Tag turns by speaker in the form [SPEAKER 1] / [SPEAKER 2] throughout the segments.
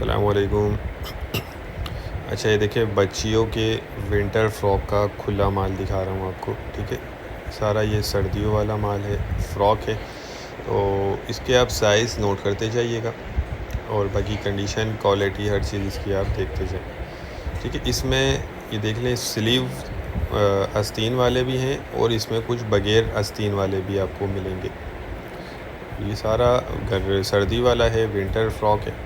[SPEAKER 1] अस्सलामुअलैकुम। अच्छा, ये देखिए बच्चियों के विंटर फ्रॉक का खुला माल दिखा रहा हूँ आपको। ठीक है, सारा ये सर्दियों वाला माल है, फ्रॉक है। तो इसके आप साइज़ नोट करते जाइएगा और बाकी कंडीशन, क्वालिटी, हर चीज़ इसकी आप देखते जाएं। ठीक है, इसमें ये देख लें स्लीव आस्तीन वाले भी हैं और इसमें कुछ बगैर आस्तीन वाले भी आपको मिलेंगे। ये सारा घर सर्दी वाला है, विंटर फ्रॉक है।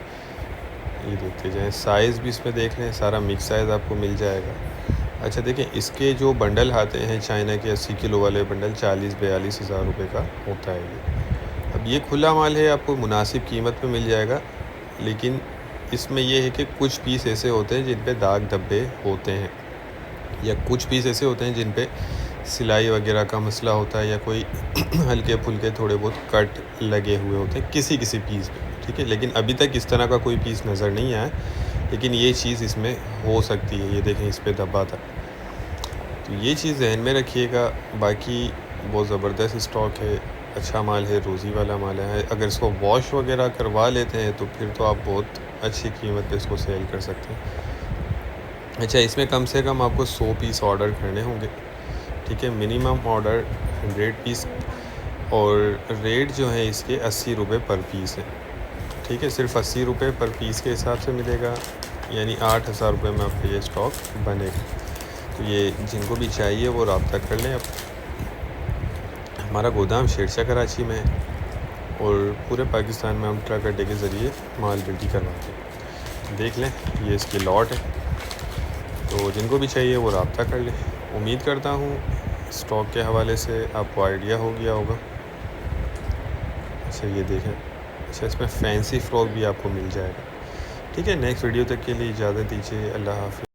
[SPEAKER 1] ये देखते जाएँ, साइज़ भी इसमें देख लें, सारा मिक्स साइज़ आपको मिल जाएगा। अच्छा देखें, इसके जो बंडल आते हैं चाइना के 80 किलो वाले बंडल 40-42 हज़ार रुपये का होता है ये। अब ये खुला माल है, आपको मुनासिब कीमत पे मिल जाएगा, लेकिन इसमें ये है कि कुछ पीस ऐसे होते हैं जिन पे दाग धब्बे होते हैं, या कुछ पीस ऐसे होते हैं जिन पे सिलाई वगैरह का मसला होता है, या कोई हल्के फुल्के थोड़े बहुत कट लगे हुए होते हैं किसी किसी पीस पे। ठीक है, लेकिन अभी तक इस तरह का कोई पीस नज़र नहीं आया, लेकिन ये चीज़ इसमें हो सकती है। ये देखें, इस पे धब्बा था, तो ये चीज़ जहन में रखिएगा। बाकी बहुत ज़बरदस्त स्टॉक है, अच्छा माल है, रोज़ी वाला माल है। अगर इसको वॉश वगैरह करवा लेते हैं तो फिर तो आप बहुत अच्छी कीमत पे इसको सेल कर सकते हैं। अच्छा, इसमें कम से कम आपको 100 पीस ऑर्डर करने होंगे। ठीक है, मिनिमम ऑर्डर 100 पीस, और रेट जो है इसके 80 रुपये पर पीस है। ठीक है, सिर्फ 80 रुपये पर पीस के हिसाब से मिलेगा, यानी 8,000 रुपये में आपका ये स्टॉक बनेगा। तो ये जिनको भी चाहिए वो रब्ता कर लें। अब हमारा गोदाम शेरशाह कराची में है, और पूरे पाकिस्तान में हम ट्रक अड्डे के ज़रिए माल रेडी करवाते हैं। देख लें, ये इसकी लॉट है, तो जिनको भी चाहिए वो रब्ता कर लें। उम्मीद करता हूँ स्टॉक के हवाले से आपको आइडिया हो गया होगा। अच्छा, ये देखें, अच्छा इसमें फैंसी फ्रॉक भी आपको मिल जाएगा। ठीक है, नेक्स्ट वीडियो तक के लिए इजाज़त दीजिए। अल्लाह हाफ़िज़।